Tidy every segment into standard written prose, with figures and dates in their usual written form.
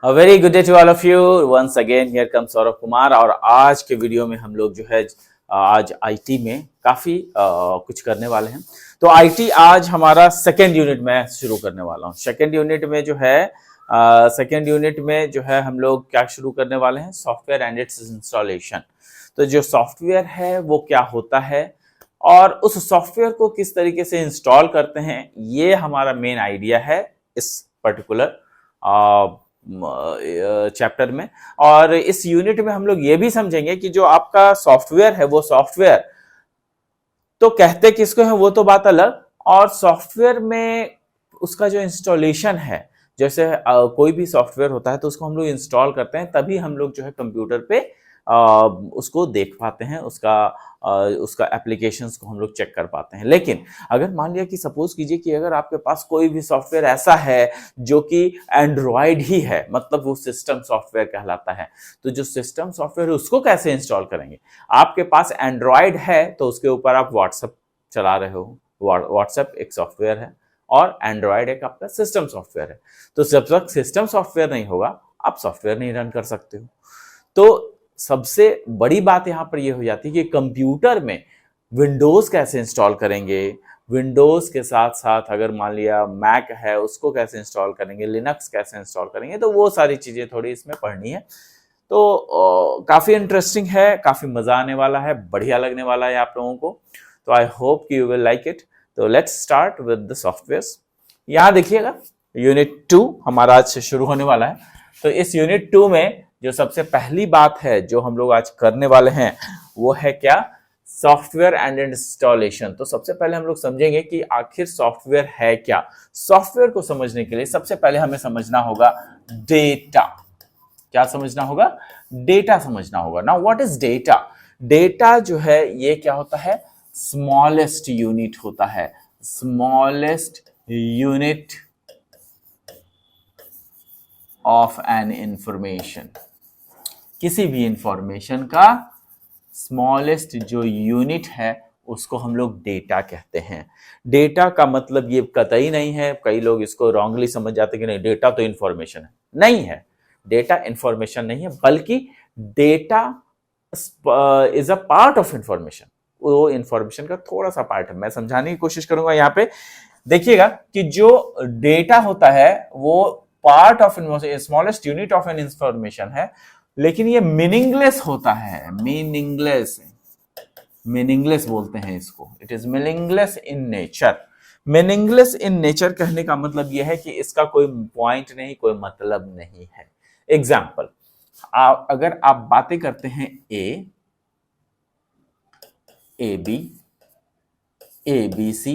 Very good day to all of you once again. Here come Saurabh Kumar. और आज के video में हम लोग जो है आज आईटी में काफी कुछ करने वाले हैं। तो आईटी आज हमारा सेकेंड यूनिट में शुरू करने वाला हूँ। सेकेंड यूनिट में जो है हम लोग क्या शुरू करने वाले हैं, सॉफ्टवेयर एंड इट्स इंस्टॉलेशन। तो जो सॉफ्टवेयर है वो क्या होता है और उस सॉफ्टवेयर को किस तरीके से इंस्टॉल करते हैं, ये हमारा मेन आइडिया है इस पर्टिकुलर चैप्टर में। और इस यूनिट में हम लोग ये भी समझेंगे कि जो आपका सॉफ्टवेयर है वो सॉफ्टवेयर तो कहते किसको है वो तो बात अलग, और सॉफ्टवेयर में उसका जो इंस्टॉलेशन है, जैसे कोई भी सॉफ्टवेयर होता है तो उसको हम लोग इंस्टॉल करते हैं, तभी हम लोग जो है कंप्यूटर पे उसको देख पाते हैं, उसका एप्लीकेशंस को हम लोग चेक कर पाते हैं। लेकिन अगर मान लिया कि सपोज कीजिए कि अगर आपके पास कोई भी सॉफ्टवेयर ऐसा है जो कि एंड्रॉयड ही है, मतलब वो सिस्टम सॉफ्टवेयर कहलाता है, तो जो सिस्टम सॉफ्टवेयर है उसको कैसे इंस्टॉल करेंगे। आपके पास एंड्रॉयड है तो उसके ऊपर आप व्हाट्सएप चला रहे हो, व्हाट्सएप एक सॉफ्टवेयर है और एंड्रॉयड एक आपका सिस्टम सॉफ्टवेयर है। तो जब तक सिस्टम सॉफ्टवेयर नहीं होगा आप सॉफ्टवेयर नहीं रन कर सकते हो। तो सबसे बड़ी बात यहां पर यह हो जाती है कि कंप्यूटर में विंडोज कैसे इंस्टॉल करेंगे, विंडोज के साथ साथ अगर मान लिया मैक है उसको कैसे इंस्टॉल करेंगे, लिनक्स कैसे इंस्टॉल करेंगे, तो वो सारी चीजें थोड़ी इसमें पढ़नी है। तो काफी इंटरेस्टिंग है, काफी मजा आने वाला है, बढ़िया लगने वाला है आप लोगों को। तो आई होप कि यू विल लाइक इट। तो let's start with the software. यहां देखिएगा यूनिट 2 हमारा आज से शुरू होने वाला है। तो इस यूनिट 2 में जो सबसे पहली बात है जो हम लोग आज करने वाले हैं वो है क्या, सॉफ्टवेयर एंड इंस्टॉलेशन। तो सबसे पहले हम लोग समझेंगे कि आखिर सॉफ्टवेयर है क्या। सॉफ्टवेयर को समझने के लिए सबसे पहले हमें समझना होगा डेटा। क्या समझना होगा? डेटा समझना होगा। Now what is data? Data जो है ये क्या होता है, स्मॉलेस्ट यूनिट होता है, smallest unit of an information. किसी भी इंफॉर्मेशन का स्मॉलेस्ट जो यूनिट है उसको हम लोग डेटा कहते हैं। डेटा का मतलब ये कतई नहीं है, कई लोग इसको रॉन्गली समझ जाते हैं कि नहीं डेटा तो इंफॉर्मेशन है। नहीं है, डेटा इंफॉर्मेशन नहीं है, बल्कि data is a part of information. वो इंफॉर्मेशन का थोड़ा सा पार्ट है। मैं समझाने की कोशिश करूंगा। यहाँ पे देखिएगा कि जो डेटा होता है वो part of smallest unit of an information है, लेकिन ये मीनिंगलेस होता है। मीनिंगलेस बोलते हैं इसको। It is meaningless in nature. Meaningless in nature कहने का मतलब यह है कि इसका कोई पॉइंट नहीं, कोई मतलब नहीं है। एग्जाम्पल, अगर आप बातें करते हैं A B, A B C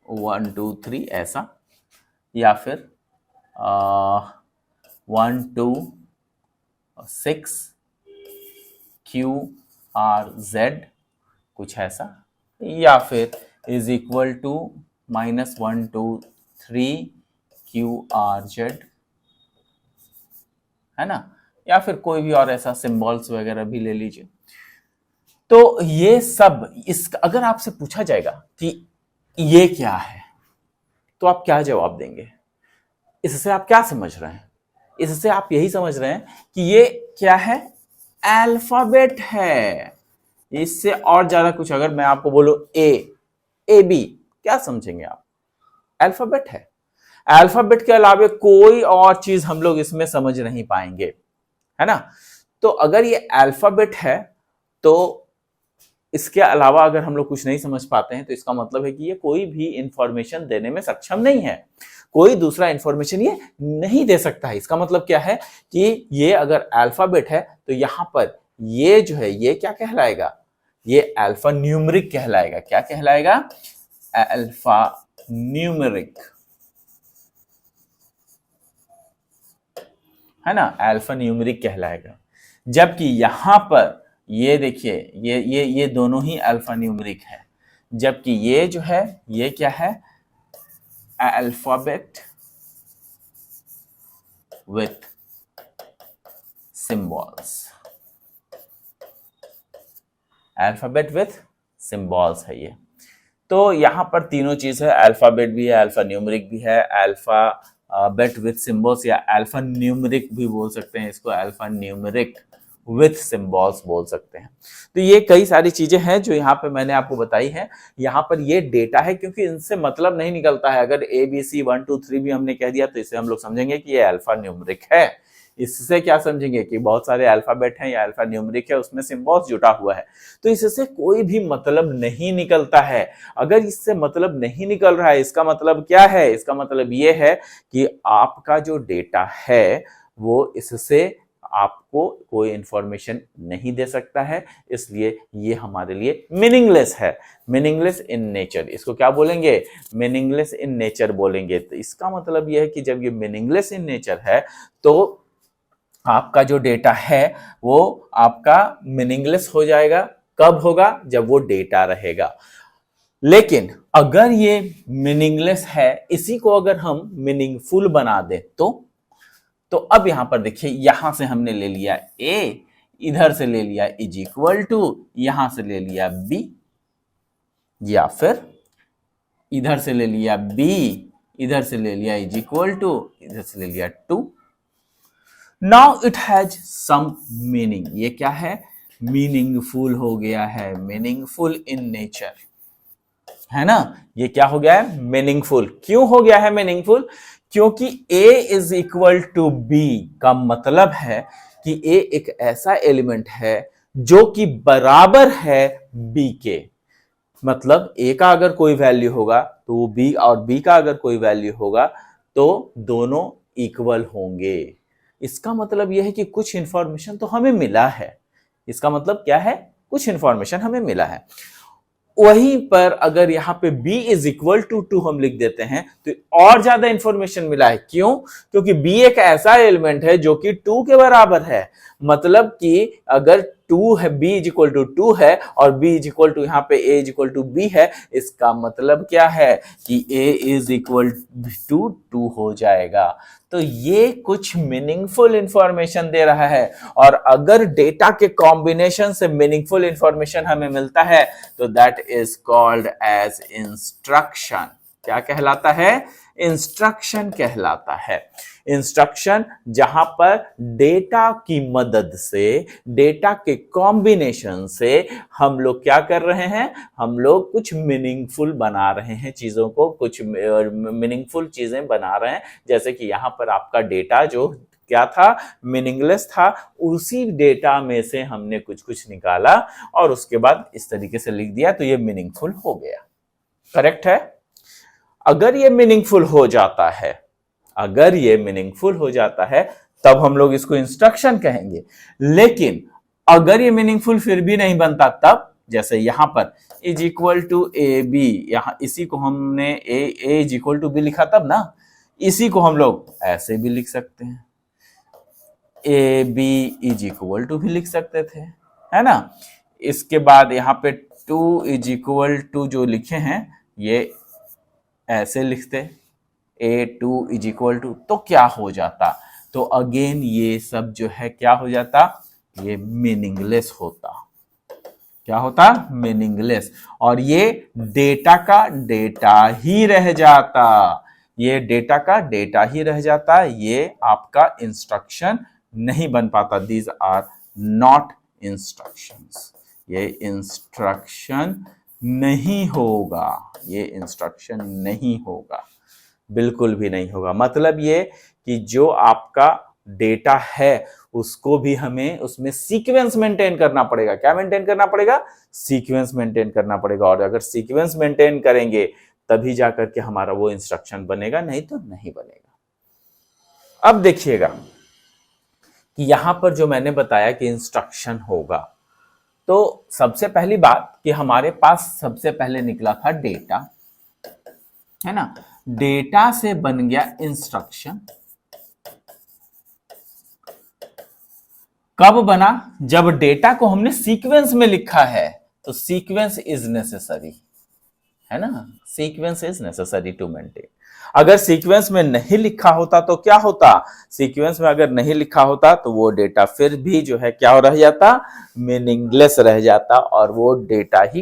1 2 3 ऐसा, या फिर 1 2 6 Q R Z कुछ ऐसा, या फिर is equal to -1 2 3 Q R Z, है ना, या फिर कोई भी और ऐसा सिंबल्स वगैरह भी ले लीजिए। तो ये सब अगर आपसे पूछा जाएगा कि ये क्या है तो आप क्या जवाब देंगे? इससे आप क्या समझ रहे हैं? इससे आप यही समझ रहे हैं कि ये क्या है, अल्फाबेट है। इससे और ज्यादा कुछ अगर मैं आपको बोलूं ए बी, क्या समझेंगे आप? अल्फाबेट है। अल्फाबेट के अलावा कोई और चीज हम लोग इसमें समझ नहीं पाएंगे, है ना। तो अगर ये अल्फाबेट है तो इसके अलावा अगर हम लोग कुछ नहीं समझ पाते हैं तो इसका मतलब है कि ये कोई भी इंफॉर्मेशन देने में सक्षम नहीं है, कोई दूसरा इंफॉर्मेशन ये नहीं दे सकता है। इसका मतलब क्या है कि ये अगर अल्फाबेट है तो यहां पर ये जो है ये क्या कहलाएगा, ये अल्फा न्यूमेरिक कहलाएगा। क्या कहलाएगा? अल्फा न्यूमेरिक, है ना, अल्फा न्यूमेरिक कहलाएगा। जबकि यहां पर ये देखिए ये दोनों ही अल्फा न्यूमेरिक है, जबकि ये जो है ये क्या है, alphabet with symbols. Alphabet with symbols है ये। तो यहां पर तीनों चीज है, अल्फाबेट भी है, अल्फा न्यूमेरिक भी है, अल्फा बिट विथ सिंबल्स, या अल्फा न्यूमेरिक भी बोल सकते हैं इसको, अल्फा न्यूमेरिक विथ सिंबल्स बोल सकते हैं। तो ये कई सारी चीजें हैं जो यहाँ पे मैंने आपको बताई है। यहाँ पर ये डेटा है क्योंकि इनसे मतलब नहीं निकलता है। अगर ABC 1 2 3 भी हमने कह दिया तो इसे हम लोग समझेंगे कि ये अल्फा न्यूमेरिक है। इससे क्या समझेंगे कि बहुत सारे अल्फाबेट हैं या अल्फा न्यूमेरिक है, उसमें सिंबल्स जुटा हुआ है, तो इससे कोई भी मतलब नहीं निकलता है। अगर इससे मतलब नहीं निकल रहा है, इसका मतलब क्या है? इसका मतलब ये है कि आपका जो डेटा है वो इससे आपको कोई इंफॉर्मेशन नहीं दे सकता है, इसलिए ये हमारे लिए मीनिंगलेस है, मीनिंगलेस इन नेचर। इसको क्या बोलेंगे? मीनिंगलेस इन नेचर बोलेंगे। तो इसका मतलब यह है कि जब ये मीनिंगलेस इन नेचर है तो आपका जो डेटा है वो आपका मीनिंगलेस हो जाएगा। कब होगा? जब वो डेटा रहेगा। लेकिन अगर ये मीनिंगलेस है, इसी को अगर हम मीनिंगफुल बना दें तो अब यहां पर देखिए, यहां से हमने ले लिया A, इधर से ले लिया इज इक्वल टू, यहां से ले लिया B, या फिर इधर से ले लिया B, इधर से ले लिया इज इक्वल टू, इधर से ले लिया 2। Now it has some meaning. ये क्या है? मीनिंगफुल हो गया है, मीनिंगफुल इन नेचर, है ना? ये क्या हो गया है? मीनिंगफुल। क्यों हो गया है मीनिंगफुल? क्योंकि A is equal to B का मतलब है कि A एक ऐसा एलिमेंट है जो कि बराबर है B के। मतलब A का अगर कोई वैल्यू होगा तो B, और B का अगर कोई वैल्यू होगा तो दोनों इक्वल होंगे। इसका मतलब यह है कि कुछ इंफॉर्मेशन तो हमें मिला है। इसका मतलब क्या है? कुछ इंफॉर्मेशन हमें मिला है। वहीं पर अगर यहां पे B इज इक्वल टू 2 हम लिख देते हैं तो और ज्यादा इंफॉर्मेशन मिला है। क्यों? क्योंकि B एक ऐसा एलिमेंट है जो कि 2 के बराबर है। मतलब कि अगर 2 है, B इज इक्वल टू 2 है और B इज इक्वल टू, यहाँ पे A is equal to B है, इसका मतलब क्या है कि A इज इक्वल टू 2 हो जाएगा। तो ये कुछ मीनिंगफुल इंफॉर्मेशन दे रहा है। और अगर डेटा के कॉम्बिनेशन से मीनिंगफुल इंफॉर्मेशन हमें मिलता है तो that is called as instruction. क्या कहलाता है? इंस्ट्रक्शन कहलाता है। इंस्ट्रक्शन जहां पर डेटा की मदद से, डेटा के कॉम्बिनेशन से हम लोग क्या कर रहे हैं? हम लोग कुछ मीनिंगफुल बना रहे हैं चीजों को, कुछ मीनिंगफुल चीजें बना रहे हैं। जैसे कि यहां पर आपका डेटा जो क्या था? मीनिंगलेस था। उसी डेटा में से हमने कुछ कुछ निकाला और उसके बाद इस तरीके से लिख दिया तो ये मीनिंगफुल हो गया। करेक्ट है? अगर ये मीनिंगफुल हो जाता है, अगर ये मीनिंगफुल हो जाता है तब हम लोग इसको इंस्ट्रक्शन कहेंगे। लेकिन अगर ये मीनिंगफुल फिर भी नहीं बनता तब, जैसे यहां पर is equal to A B, यहां इसी को हमने A is equal to B लिखा तब ना, इसी को हम लोग ऐसे भी लिख सकते हैं, A B is equal to भी लिख सकते थे, है ना? इसके बाद यहां पे 2 इज इक्वल टू जो लिखे हैं ये ऐसे लिखते, A2 इज इक्वल टू, तो क्या हो जाता? तो अगेन ये सब जो है क्या हो जाता? ये मीनिंगलेस होता। क्या होता? मीनिंगलेस। और ये डेटा का डेटा ही रह जाता। ये डेटा का डेटा ही रह जाता। ये आपका इंस्ट्रक्शन नहीं बन पाता। These are not instructions. ये इंस्ट्रक्शन नहीं होगा, ये इंस्ट्रक्शन नहीं होगा, बिल्कुल भी नहीं होगा। मतलब ये कि जो आपका डेटा है उसको भी हमें उसमें सीक्वेंस मेंटेन करना पड़ेगा। क्या मेंटेन करना पड़ेगा? सीक्वेंस मेंटेन करना पड़ेगा। और अगर सीक्वेंस मेंटेन करेंगे तभी जाकर के हमारा वो इंस्ट्रक्शन बनेगा, नहीं तो नहीं बनेगा। अब देखिएगा कि यहां पर जो मैंने बताया कि इंस्ट्रक्शन होगा, तो सबसे पहली बात कि हमारे पास सबसे पहले निकला था डेटा, है ना? डेटा से बन गया इंस्ट्रक्शन। कब बना? जब डेटा को हमने सीक्वेंस में लिखा है, तो सीक्वेंस इज नेसेसरी, है ना? Sequence is necessary to maintain. अगर सीक्वेंस में नहीं लिखा होता तो क्या होता? सीक्वेंस में अगर नहीं लिखा होता तो वो डेटा फिर भी जो है क्या रह जाता? मीनिंगलेस रह जाता और वो डेटा ही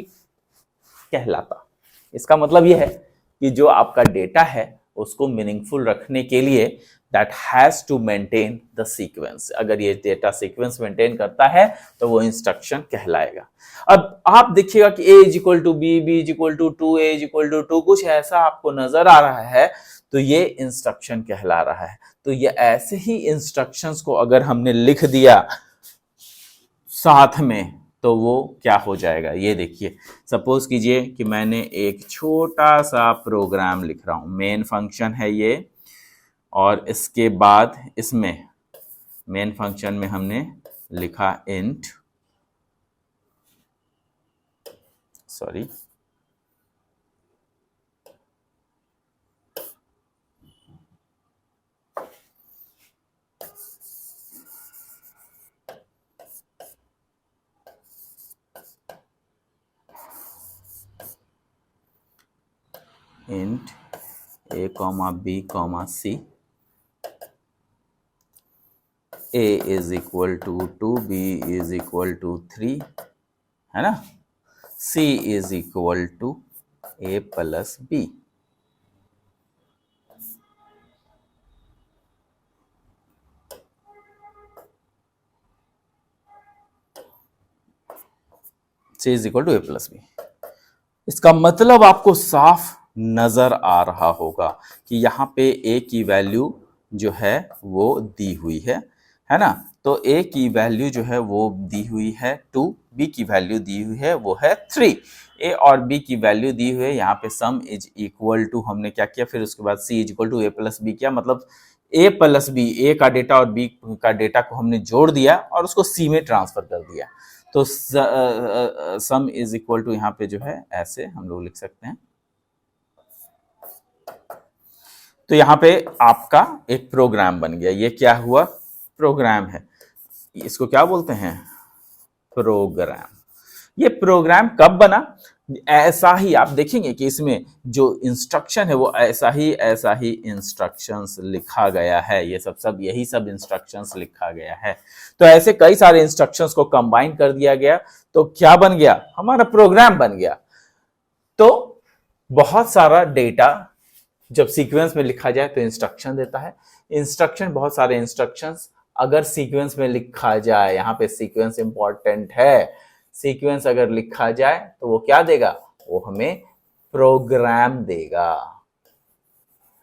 कहलाता। इसका मतलब यह है कि जो आपका डेटा है उसको मीनिंगफुल रखने के लिए that has to maintain the sequence. अगर ये डेटा सीक्वेंस मेंटेन करता है तो वो इंस्ट्रक्शन कहलाएगा। अब आप देखिएगा कि a is equal to B, B is equal to 2, a is equal to 2, कुछ ऐसा आपको नजर आ रहा है तो ये इंस्ट्रक्शन कहला रहा है। तो ये ऐसे ही इंस्ट्रक्शंस को अगर हमने लिख दिया साथ में तो वो क्या हो जाएगा, ये देखिए। सपोज कीजिए कि मैंने एक छोटा सा प्रोग्राम लिख रहा हूं, मेन फंक्शन है ये, और इसके बाद इसमें मेन फंक्शन में हमने लिखा int, sorry int a comma b comma c, a is equal to 2, b is equal to 3, है ना, c is equal to a plus b। c is equal to a plus b। इसका मतलब आपको साफ नजर आ रहा होगा कि यहाँ पे a की वैल्यू जो है वो दी हुई है ना। तो a की वैल्यू जो है वो दी हुई है 2, b की वैल्यू दी हुई है वो है 3, a और b की वैल्यू दी हुई है। यहाँ पे सम इज इक्वल टू हमने क्या किया, फिर उसके बाद c is equal to a plus b किया, मतलब a प्लस b, a का डेटा और b का डेटा को हमने जोड़ दिया और उसको c में ट्रांसफर कर दिया। तो सम इज इक्वल टू यहाँ पे जो है ऐसे हम लोग लिख सकते हैं। तो यहाँ पे आपका एक प्रोग्राम बन गया। ये क्या हुआ, प्रोग्राम है। इसको क्या बोलते हैं, प्रोग्राम। ये प्रोग्राम कब बना, ऐसा ही आप देखेंगे कि इसमें जो इंस्ट्रक्शन है वो ऐसा ही इंस्ट्रक्शंस लिखा गया है। ये सब यही सब इंस्ट्रक्शंस लिखा गया है। तो ऐसे कई सारे इंस्ट्रक्शंस को कंबाइन कर दिया गया तो क्या बन गया, हमारा प्रोग्राम बन गया। तो बहुत सारा डेटा जब सीक्वेंस में लिखा जाए तो इंस्ट्रक्शन देता है। इंस्ट्रक्शन, बहुत सारे इंस्ट्रक्शंस अगर सीक्वेंस में लिखा जाए, यहाँ पे सीक्वेंस इंपॉर्टेंट है, सीक्वेंस अगर लिखा जाए तो वो क्या देगा, वो हमें प्रोग्राम देगा,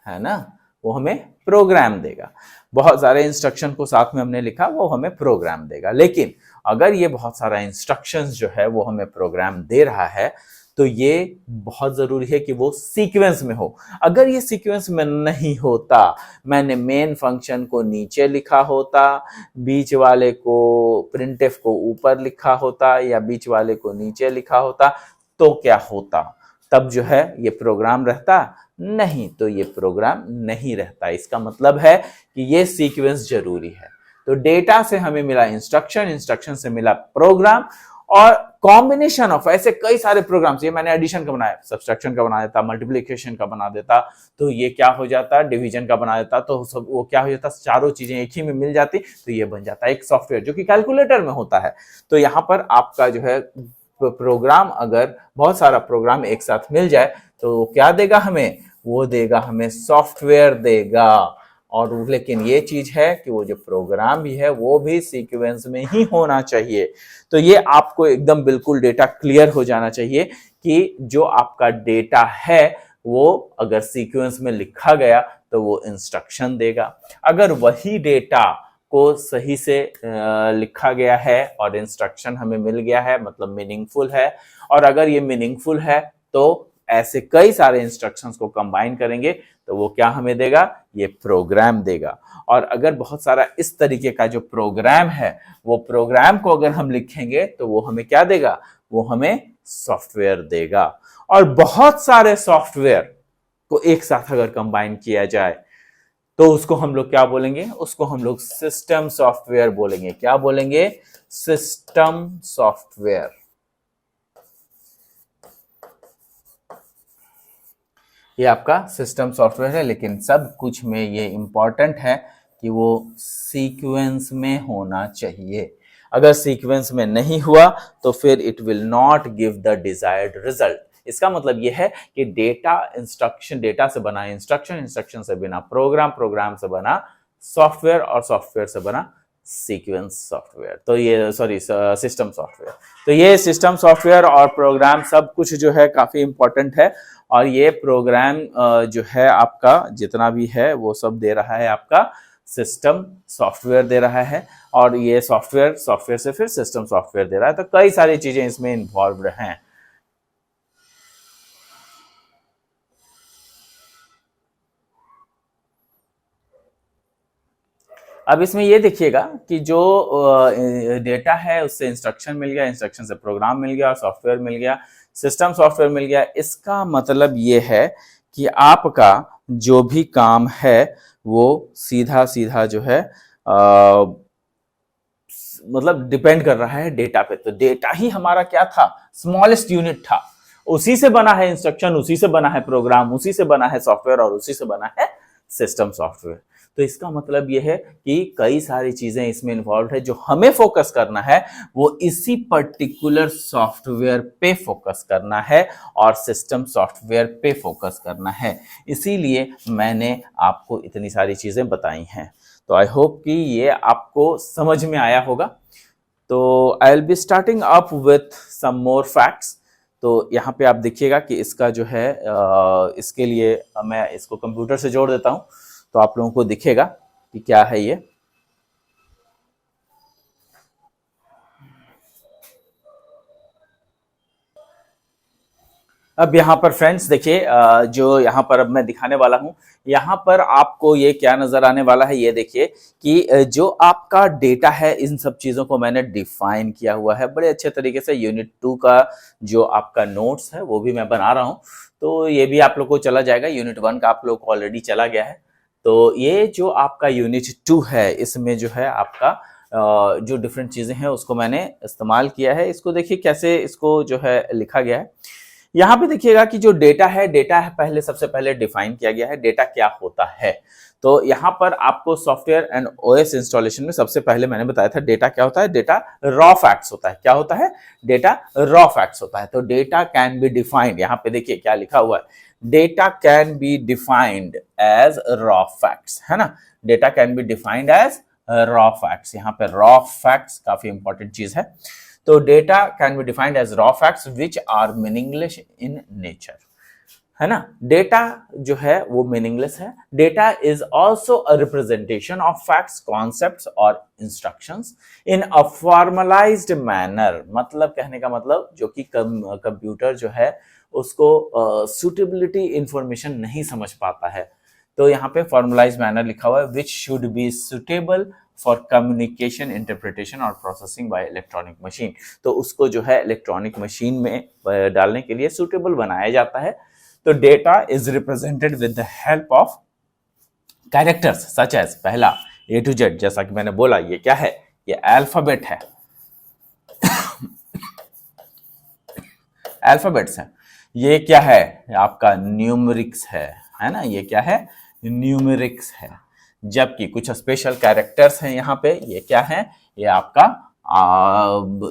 है ना, वो हमें प्रोग्राम देगा। बहुत सारे इंस्ट्रक्शन को साथ में हमने लिखा, वो हमें प्रोग्राम देगा। लेकिन अगर ये बहुत सारा इंस्ट्रक्शंस जो है वो हमें प्रोग्राम दे रहा है तो ये बहुत जरूरी है कि वो सीक्वेंस में हो। अगर ये सीक्वेंस में नहीं होता, मैंने मेन फंक्शन को नीचे लिखा होता, बीच वाले को प्रिंटफ को ऊपर लिखा होता या बीच वाले को नीचे लिखा होता तो क्या होता, तब जो है ये प्रोग्राम रहता नहीं, तो ये प्रोग्राम नहीं रहता। इसका मतलब है कि ये सीक्वेंस जरूरी है। तो डेटा से हमें मिला इंस्ट्रक्शन, इंस्ट्रक्शन से मिला प्रोग्राम, और कॉम्बिनेशन ऑफ ऐसे कई सारे प्रोग्राम्स। ये मैंने एडिशन का बनाया, सब्सट्रैक्शन का बना देता, मल्टीप्लिकेशन का बना देता, तो ये क्या हो जाता, डिवीजन का बना देता, तो सब वो क्या हो जाता, चारों चीजें एक ही में मिल जाती, तो ये बन जाता है एक सॉफ्टवेयर जो कि कैलकुलेटर में होता है। तो यहाँ पर आपका जो है प्रोग्राम, अगर बहुत सारा प्रोग्राम एक साथ मिल जाए तो वो क्या देगा हमें, वो देगा हमें सॉफ्टवेयर देगा। और लेकिन ये चीज है कि वो जो प्रोग्राम भी है वो भी सीक्वेंस में ही होना चाहिए। तो ये आपको एकदम बिल्कुल डेटा क्लियर हो जाना चाहिए कि जो आपका डेटा है वो अगर सीक्वेंस में लिखा गया तो वो इंस्ट्रक्शन देगा। अगर वही डेटा को सही से लिखा गया है और इंस्ट्रक्शन हमें मिल गया है, मतलब मीनिंगफुल है, और अगर ये मीनिंगफुल है तो ऐसे कई सारे इंस्ट्रक्शंस को कंबाइन करेंगे तो वो क्या हमें देगा, ये प्रोग्राम देगा। और अगर बहुत सारा इस तरीके का जो प्रोग्राम है, वो प्रोग्राम को अगर हम लिखेंगे तो वो हमें क्या देगा, वो हमें सॉफ्टवेयर देगा। और बहुत सारे सॉफ्टवेयर को एक साथ अगर कंबाइन किया जाए तो उसको हम लोग क्या बोलेंगे, उसको हम लोग सिस्टम सॉफ्टवेयर बोलेंगे। क्या बोलेंगे, सिस्टम सॉफ्टवेयर। ये आपका सिस्टम सॉफ्टवेयर है, लेकिन सब कुछ में ये इंपॉर्टेंट है कि वो सीक्वेंस में होना चाहिए। अगर सीक्वेंस में नहीं हुआ तो फिर it will not give the desired result. इसका मतलब यह है कि डेटा इंस्ट्रक्शन, डेटा से बना इंस्ट्रक्शन, इंस्ट्रक्शन से बना प्रोग्राम, प्रोग्राम से बना सॉफ्टवेयर और सॉफ्टवेयर से बना सीक्वेंस सॉफ्टवेयर। तो ये सिस्टम सॉफ्टवेयर। तो ये सिस्टम सॉफ्टवेयर और प्रोग्राम सब कुछ जो है काफी इंपॉर्टेंट है। और ये प्रोग्राम जो है आपका जितना भी है वो सब दे रहा है आपका सिस्टम सॉफ्टवेयर दे रहा है। और ये सॉफ्टवेयर से फिर सिस्टम सॉफ्टवेयर दे रहा है। तो कई सारी चीजें इसमें इन्वॉल्व हैं। अब इसमें ये देखिएगा कि जो डेटा है उससे इंस्ट्रक्शन मिल गया, इंस्ट्रक्शन से प्रोग्राम मिल गया और सॉफ्टवेयर मिल गया, सिस्टम सॉफ्टवेयर मिल गया। इसका मतलब ये है कि आपका जो भी काम है वो सीधा सीधा जो है मतलब डिपेंड कर रहा है डेटा पे। तो डेटा ही हमारा क्या था, स्मॉलेस्ट यूनिट था। उसी से बना है इंस्ट्रक्शन, उसी से बना है प्रोग्राम, उसी से बना है सॉफ्टवेयर और उसी से बना है सिस्टम सॉफ्टवेयर। तो इसका मतलब यह है कि कई सारी चीजें इसमें इन्वॉल्व है। जो हमें फोकस करना है वो इसी पर्टिकुलर सॉफ्टवेयर पे फोकस करना है और सिस्टम सॉफ्टवेयर पे फोकस करना है। इसीलिए मैंने आपको इतनी सारी चीजें बताई हैं। तो आई होप कि ये आपको समझ में आया होगा। तो I will be starting up with some more facts. तो यहाँ पे आप देखिएगा कि इसका जो है इसके लिए मैं इसको कंप्यूटर से जोड़ देता हूं तो आप लोगों को दिखेगा कि क्या है ये। अब यहाँ पर फ्रेंड्स देखिए, जो यहाँ पर अब मैं दिखाने वाला हूँ, यहाँ पर आपको ये क्या नजर आने वाला है। ये देखिए कि जो आपका डेटा है, इन सब चीजों को मैंने डिफाइन किया हुआ है बड़े अच्छे तरीके से। यूनिट 2 का जो आपका नोट्स है वो भी मैं बना रहा हूँ, तो ये भी आप लोग को चला जाएगा। यूनिट 1 का आप लोग को ऑलरेडी चला गया है। तो ये जो आपका यूनिट 2 है, इसमें जो है आपका जो डिफरेंट चीजें हैं उसको मैंने इस्तेमाल किया है। इसको देखिए कैसे इसको जो है लिखा गया है। यहाँ पे देखिएगा कि जो डेटा है पहले सबसे पहले डिफाइन किया गया है। डेटा क्या होता है, तो यहाँ पर आपको सॉफ्टवेयर एंड ओएस इंस्टॉलेशन में सबसे पहले मैंने बताया था डेटा क्या होता है। डेटा रॉ फैक्ट्स होता है। क्या होता है? डेटा रॉ फैक्ट्स होता है। तो डेटा कैन बी डिफाइंड, यहाँ पे देखिए क्या लिखा हुआ है, data can be defined as raw facts, है ना। Data can be defined as raw facts. यहाँ पे रॉ फैक्ट्स काफी इंपॉर्टेंट चीज है। तो data can be defined as raw facts which are meaningless in nature, है ना। डेटा जो है वो मीनिंगलेस है। Data is also a representation of facts, concepts और instructions in a formalised manner. मतलब कहने का मतलब जो कि कंप्यूटर जो है उसको सुटेबिलिटी इंफॉर्मेशन नहीं समझ पाता है, तो यहाँ पे फॉर्मलाइज्ड मैनर लिखा हुआ है which should be suitable for communication, interpretation और प्रोसेसिंग बाय इलेक्ट्रॉनिक मशीन। तो उसको जो है इलेक्ट्रॉनिक मशीन में डालने के लिए सुटेबल बनाया जाता है। तो data is represented with the help of characters such as, पहला A to Z, जैसा कि मैंने बोला ये क्या है, ये अल्फाबेट है, अल्फाबेट्स है। ये क्या है, आपका न्यूमेरिक्स है ना। ये क्या है, न्यूमेरिक्स है। जबकि कुछ स्पेशल कैरेक्टर्स हैं यहाँ पे, ये क्या है, ये आपका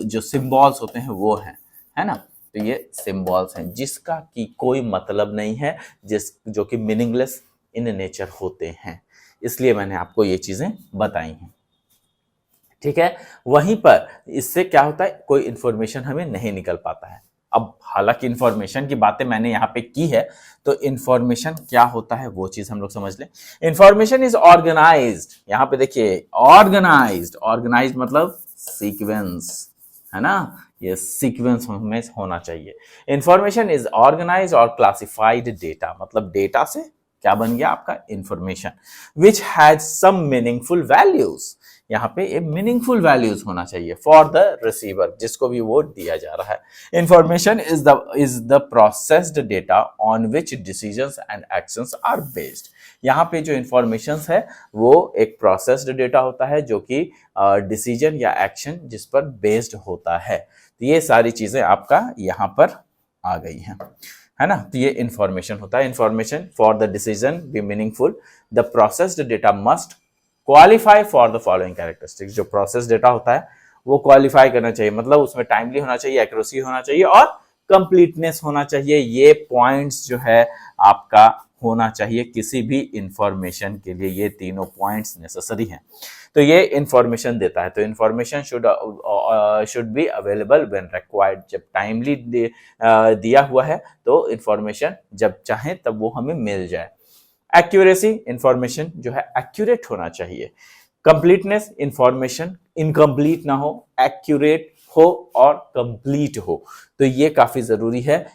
जो सिंबल्स होते हैं वो है ना। तो ये सिंबल्स हैं जिसका कि कोई मतलब नहीं है, जो कि मीनिंगलेस इन नेचर होते हैं। इसलिए मैंने आपको ये चीजें बताई हैं, ठीक है। वहीं पर इससे क्या होता है, कोई इंफॉर्मेशन हमें नहीं निकल पाता है। अब हालांकि इंफॉर्मेशन की बातें मैंने यहाँ पे की है, तो इंफॉर्मेशन क्या होता है वो चीज हम लोग समझ लें। इंफॉर्मेशन इज ऑर्गेनाइज्ड, यहाँ पे देखिए ऑर्गेनाइज्ड मतलब सीक्वेंस, है ना। ये सीक्वेंस में होना चाहिए। इंफॉर्मेशन इज ऑर्गेनाइज्ड और क्लासिफाइड डेटा, मतलब डेटा से क्या बन गया आपका information, which has some meaningful values. यहाँ पे ये मीनिंगफुल वैल्यूज होना चाहिए फॉर द रिसीवर, जिसको भी वो दिया जा रहा है। Information is the processed data on which decisions and actions are based. यहाँ पे जो इंफॉर्मेशन है वो एक प्रोसेस्ड डेटा होता है जो कि डिसीजन या एक्शन जिस पर बेस्ड होता है। तो ये सारी चीजें आपका यहाँ पर आ गई हैं, है ना। तो ये इंफॉर्मेशन होता है। Information for the decision B meaningful, the processed data must qualify for the following characteristics. जो प्रोसेस डेटा होता है वो क्वालिफाई करना चाहिए, मतलब उसमें टाइमली होना चाहिए, एक्यूरेसी होना चाहिए और कंप्लीटनेस होना चाहिए। ये पॉइंट्स जो है आपका होना चाहिए किसी भी इंफॉर्मेशन के लिए, ये तीनों पॉइंट्स नेसेसरी हैं। तो ये इंफॉर्मेशन देता है, तो information should be available when required, जब टाइमली दिया हुआ है तो इंफॉर्मेशन जब चाहें तब वो हमें मिल जाए। एक्यूरेसी, इंफॉर्मेशन जो है एक्यूरेट होना चाहिए। कंप्लीटनेस, इंफॉर्मेशन इनकम्प्लीट ना हो, एक्यूरेट हो और कंप्लीट हो। तो ये काफी जरूरी है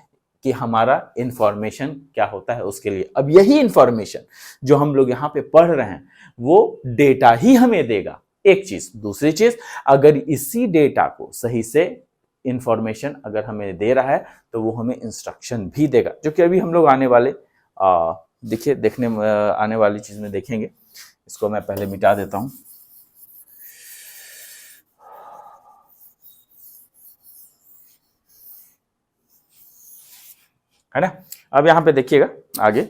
कि हमारा इंफॉर्मेशन क्या होता है उसके लिए। अब यही इंफॉर्मेशन जो हम लोग यहाँ पे पढ़ रहे हैं वो डेटा ही हमें देगा, एक चीज। दूसरी चीज, अगर इसी डेटा को सही से इंफॉर्मेशन अगर हमें दे रहा है तो वो हमें इंस्ट्रक्शन भी देगा, जो कि अभी हम लोग आने वाले देखने आने वाली चीज में देखेंगे। इसको मैं पहले मिटा देता हूं। है ना। अब यहां पे देखिएगा आगे,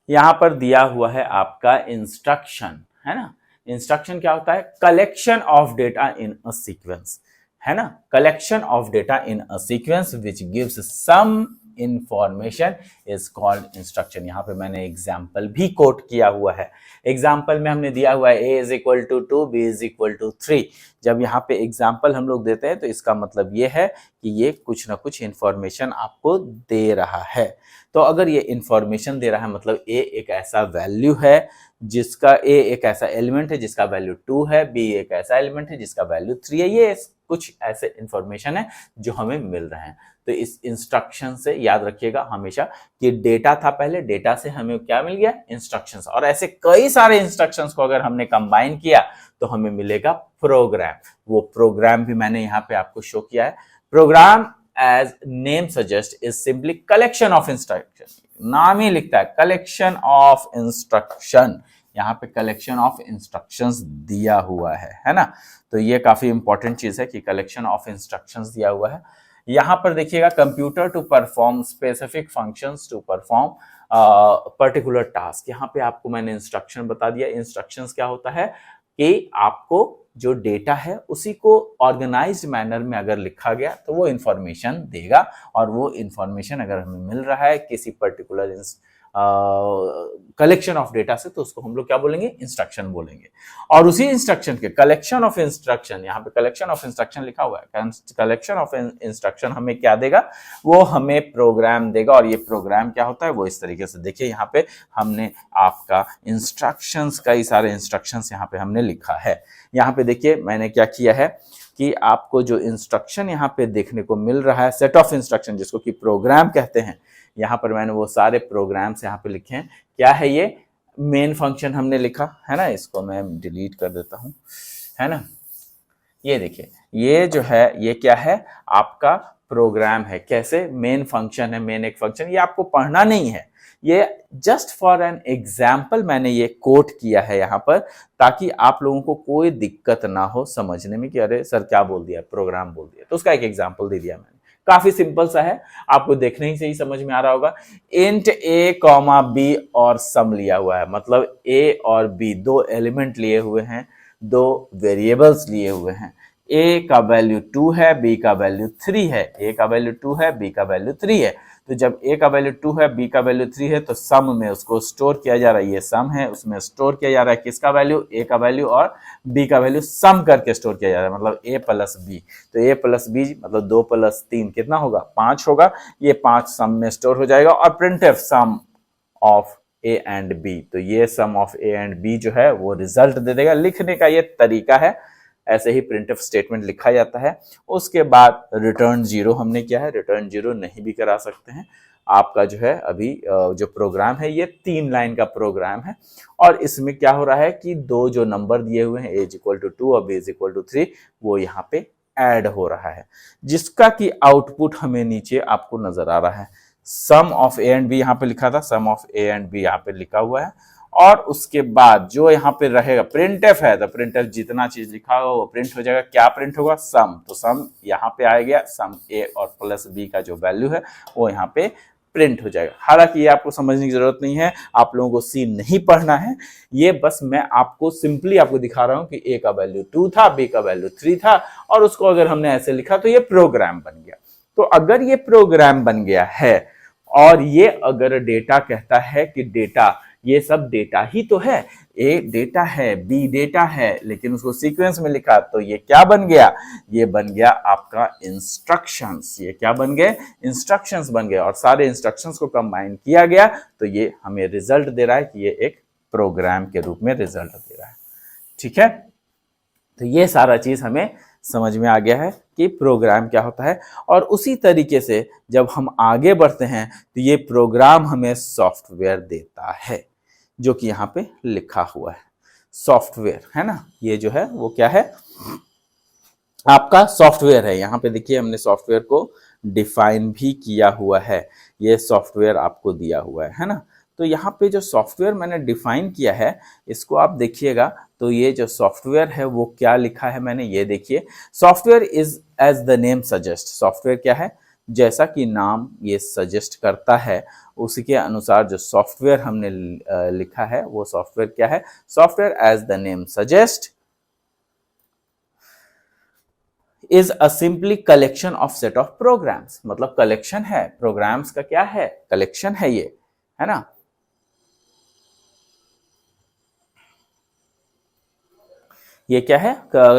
यहां पर दिया हुआ है आपका इंस्ट्रक्शन, है ना। इंस्ट्रक्शन क्या होता है? Collection of data in a sequence, है ना। Collection of data in a sequence which gives some information is called instruction. यहां पे मैंने एग्जाम्पल भी कोट किया हुआ है। एग्जाम्पल में हमने दिया हुआ है a is equal to 2, b is equal to 3। जब यहाँ पे एग्जाम्पल हम लोग देते हैं तो इसका मतलब ये है कि ये कुछ ना कुछ इंफॉर्मेशन आपको दे रहा है। तो अगर ये इंफॉर्मेशन दे रहा है मतलब a एक ऐसा वैल्यू है जिसका, a एक ऐसा एलिमेंट है जिसका वैल्यू 2 है, b एक ऐसा एलिमेंट है जिसका वैल्यू 3 है, ये कुछ ऐसे इंफॉर्मेशन है जो हमें मिल रहे हैं। तो इस इंस्ट्रक्शन से याद रखिएगा हमेशा कि डेटा था पहले, डेटा से हमें क्या मिल गया? इंस्ट्रक्शंस। और ऐसे कई सारे इंस्ट्रक्शंस को अगर हमने कंबाइन किया तो हमें मिलेगा प्रोग्राम। वो प्रोग्राम भी मैंने यहाँ पे आपको शो किया है। Program as name suggest is simply collection of instruction. नाम ही लिखता है कलेक्शन ऑफ इंस्ट्रक्शन, यहाँ पे कलेक्शन ऑफ इंस्ट्रक्शंस दिया हुआ है ना। तो ये काफी इंपॉर्टेंट चीज है कि कलेक्शन ऑफ इंस्ट्रक्शंस दिया हुआ है। यहां पर देखिएगा computer to perform specific functions to perform particular task. यहाँ पे आपको मैंने इंस्ट्रक्शन बता दिया। इंस्ट्रक्शंस क्या होता है कि आपको जो डेटा है उसी को ऑर्गेनाइज्ड मैनर में अगर लिखा गया तो वो इंफॉर्मेशन देगा, और वो इंफॉर्मेशन अगर हमें मिल रहा है किसी पर्टिकुलर कलेक्शन ऑफ डेटा से तो उसको हम लोग क्या बोलेंगे? इंस्ट्रक्शन बोलेंगे। और उसी इंस्ट्रक्शन के कलेक्शन ऑफ इंस्ट्रक्शन, यहाँ पे कलेक्शन ऑफ इंस्ट्रक्शन लिखा हुआ है, कलेक्शन ऑफ इंस्ट्रक्शन हमें क्या देगा? वो हमें प्रोग्राम देगा। और ये प्रोग्राम क्या होता है वो इस तरीके से देखिए, यहाँ पे हमने आपका इंस्ट्रक्शंस, कई सारे इंस्ट्रक्शंस यहाँ पे हमने लिखा है। यहाँ पे देखिए मैंने क्या किया है कि आपको जो इंस्ट्रक्शन यहाँ पे देखने को मिल रहा है, सेट ऑफ इंस्ट्रक्शन जिसको कि प्रोग्राम कहते हैं, यहाँ पर मैंने वो सारे प्रोग्राम्स यहाँ पे लिखे हैं। क्या है ये? मेन फंक्शन हमने लिखा है ना, इसको मैं डिलीट कर देता हूँ, है ना। ये देखिए, ये जो है ये क्या है? आपका प्रोग्राम है। कैसे? मेन फंक्शन है, मेन एक फंक्शन। ये आपको पढ़ना नहीं है, ये जस्ट फॉर एन एग्जाम्पल मैंने ये कोट किया है यहाँ पर, ताकि आप लोगों को कोई दिक्कत ना हो समझने में कि अरे सर क्या बोल दिया, प्रोग्राम बोल दिया। तो उसका एक एग्जाम्पल दे दिया मैंने, काफी सिंपल सा है, आपको देखने ही से ही समझ में आ रहा होगा। इंट a कॉमा b और सम लिया हुआ है, मतलब a और b दो एलिमेंट लिए हुए हैं, दो वेरिएबल्स लिए हुए हैं। a का वैल्यू 2 है, b का वैल्यू 3 है। a का वैल्यू 2 है, b का वैल्यू 3 है। तो जब a का वैल्यू 2 है, b का वैल्यू 3 है, तो सम में उसको स्टोर किया जा रहा है। ये सम है, उसमें स्टोर किया जा रहा है किसका वैल्यू? a का वैल्यू और b का वैल्यू सम करके स्टोर किया जा रहा है, मतलब a प्लस b। तो a प्लस b मतलब 2 प्लस 3 कितना होगा? 5 होगा। ये 5 सम में स्टोर हो जाएगा। और printf sum of a and b, तो ये sum of a and b जो है वो रिजल्ट दे देगा। लिखने का ये तरीका है, ऐसे ही प्रिंटफ स्टेटमेंट लिखा जाता है। उसके बाद रिटर्न 0 हमने क्या है? रिटर्न 0 नहीं भी करा सकते हैं। आपका जो है अभी जो प्रोग्राम है ये 3 लाइन का प्रोग्राम है, और इसमें क्या हो रहा है कि दो जो नंबर दिए हुए हैं a इज इक्वल टू 2 और b इज इक्वल टू 3, वो यहाँ पे ऐड हो रहा है, जिसका कि आउटपुट हमें नीचे आपको नजर आ रहा है। सम ऑफ a एंड b यहाँ पे लिखा था, सम ऑफ a एंड b यहाँ पे लिखा हुआ है। और उसके बाद जो यहाँ पे रहेगा प्रिंटफ है, तो प्रिंटफ जितना चीज लिखा होगा वो प्रिंट हो जाएगा। क्या प्रिंट होगा? सम। तो सम यहाँ पे आ गया, सम a और प्लस b का जो वैल्यू है वो यहाँ पे प्रिंट हो जाएगा। हालांकि ये आपको समझने की जरूरत नहीं है, आप लोगों को सी नहीं पढ़ना है, ये बस मैं आपको सिंपली आपको दिखा रहा हूं कि ए का वैल्यू 2 था, बी का वैल्यू 3 था, और उसको अगर हमने ऐसे लिखा तो ये प्रोग्राम बन गया। तो अगर ये प्रोग्राम बन गया है और ये अगर डेटा कहता है कि डेटा, ये सब डेटा ही तो है, ए डेटा है, बी डेटा है, लेकिन उसको सीक्वेंस में लिखा, तो ये क्या बन गया, ये बन गया आपका इंस्ट्रक्शंस। ये क्या बन गए, इंस्ट्रक्शंस बन गए, और सारे इंस्ट्रक्शंस को कंबाइन किया गया तो ये हमें रिजल्ट दे रहा है कि ये एक प्रोग्राम के रूप में रिजल्ट दे रहा है। ठीक है, तो ये सारा चीज हमें समझ में आ गया है कि प्रोग्राम क्या होता है। और उसी तरीके से जब हम आगे बढ़ते हैं तो ये प्रोग्राम हमें सॉफ्टवेयर देता है, जो कि यहाँ पे लिखा हुआ है सॉफ्टवेयर, है ना। ये जो है वो क्या है, आपका सॉफ्टवेयर है। यहाँ पे देखिए हमने सॉफ्टवेयर को डिफाइन भी किया हुआ है, ये सॉफ्टवेयर आपको दिया हुआ है ना। तो यहाँ पे जो सॉफ्टवेयर मैंने डिफाइन किया है, इसको आप देखिएगा तो ये जो सॉफ्टवेयर है वो क्या लिखा है मैंने, ये देखिए, software is as the name suggest. Software क्या है, जैसा कि नाम ये सजेस्ट करता है उसी के अनुसार जो सॉफ्टवेयर हमने लिखा है वो सॉफ्टवेयर क्या है, software as the name suggest is a simply collection of set of programs. मतलब कलेक्शन है, प्रोग्राम्स का क्या है, कलेक्शन है ये, है ना। ये क्या है,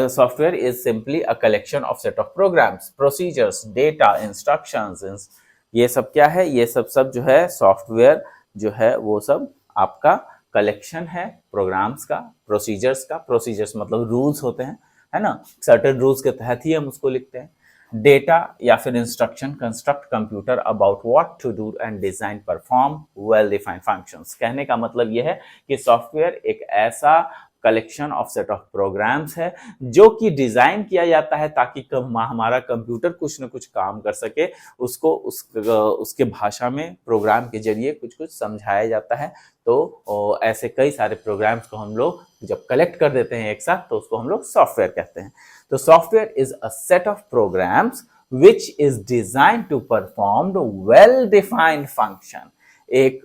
software is simply a collection of set of programs, procedures, data, instructions. ये सब क्या है, ये सब जो है सॉफ्टवेयर जो है वो सब आपका कलेक्शन है प्रोग्राम्स का, प्रोसीजर्स का। प्रोसीजर्स मतलब रूल्स होते हैं, है ना, सर्टेन रूल्स के तहत ही हम उसको लिखते हैं। डेटा या फिर instruction, construct computer about what to do and design perform well defined functions. कहने का मतलब यह है कि सॉफ्टवेयर एक ऐसा collection of set of programs है जो कि डिजाइन किया जाता है ताकि हमारा कंप्यूटर कुछ न कुछ काम कर सके, उसको उसके भाषा में प्रोग्राम के जरिए कुछ कुछ समझाया जाता है। तो ऐसे कई सारे प्रोग्राम्स को हम लोग जब कलेक्ट कर देते हैं एक साथ तो उसको हम लोग सॉफ्टवेयर कहते हैं। तो software is a set of programs which is designed to perform the well defined function। एक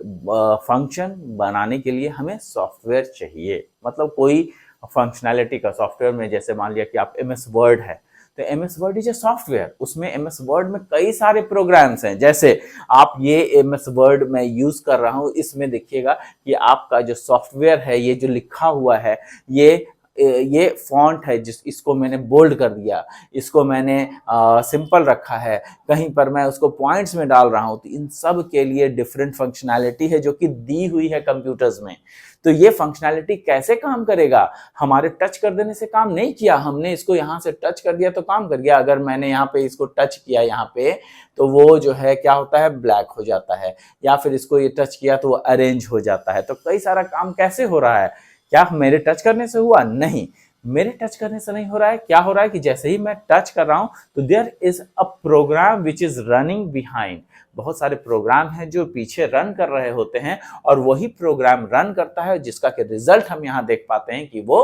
फंक्शन बनाने के लिए हमें सॉफ्टवेयर चाहिए, मतलब कोई फंक्शनैलिटी का सॉफ्टवेयर में, जैसे मान लिया कि आप MS वर्ड है तो MS word is a software, उसमें MS वर्ड में कई सारे प्रोग्राम्स हैं। जैसे आप ये MS वर्ड मैं यूज कर रहा हूं, इसमें देखिएगा कि आपका जो सॉफ्टवेयर है, ये जो लिखा हुआ है, ये फॉन्ट है, इसको मैंने बोल्ड कर दिया, इसको मैंने सिंपल रखा है, कहीं पर मैं उसको पॉइंट्स में डाल रहा हूं, तो इन सब के लिए डिफरेंट फंक्शनैलिटी है जो कि दी हुई है कंप्यूटर्स में। तो ये फंक्शनैलिटी कैसे काम करेगा, हमारे टच कर देने से काम नहीं किया, हमने इसको यहाँ से टच कर दिया तो काम कर गया। अगर मैंने यहाँ पे इसको टच किया यहाँ पे तो वो जो है क्या होता है, ब्लैक हो जाता है, या फिर इसको ये टच किया तो वो अरेंज हो जाता है। तो कई सारा काम कैसे हो रहा है, क्या मेरे टच करने से हुआ, नहीं, मेरे टच करने से नहीं हो रहा है। क्या हो रहा है कि जैसे ही मैं टच कर रहा हूं तो there is a program which is running behind. बहुत सारे प्रोग्राम हैं जो पीछे रन कर रहे होते हैं, और वही प्रोग्राम रन करता है जिसका कि रिजल्ट हम यहाँ देख पाते हैं कि वो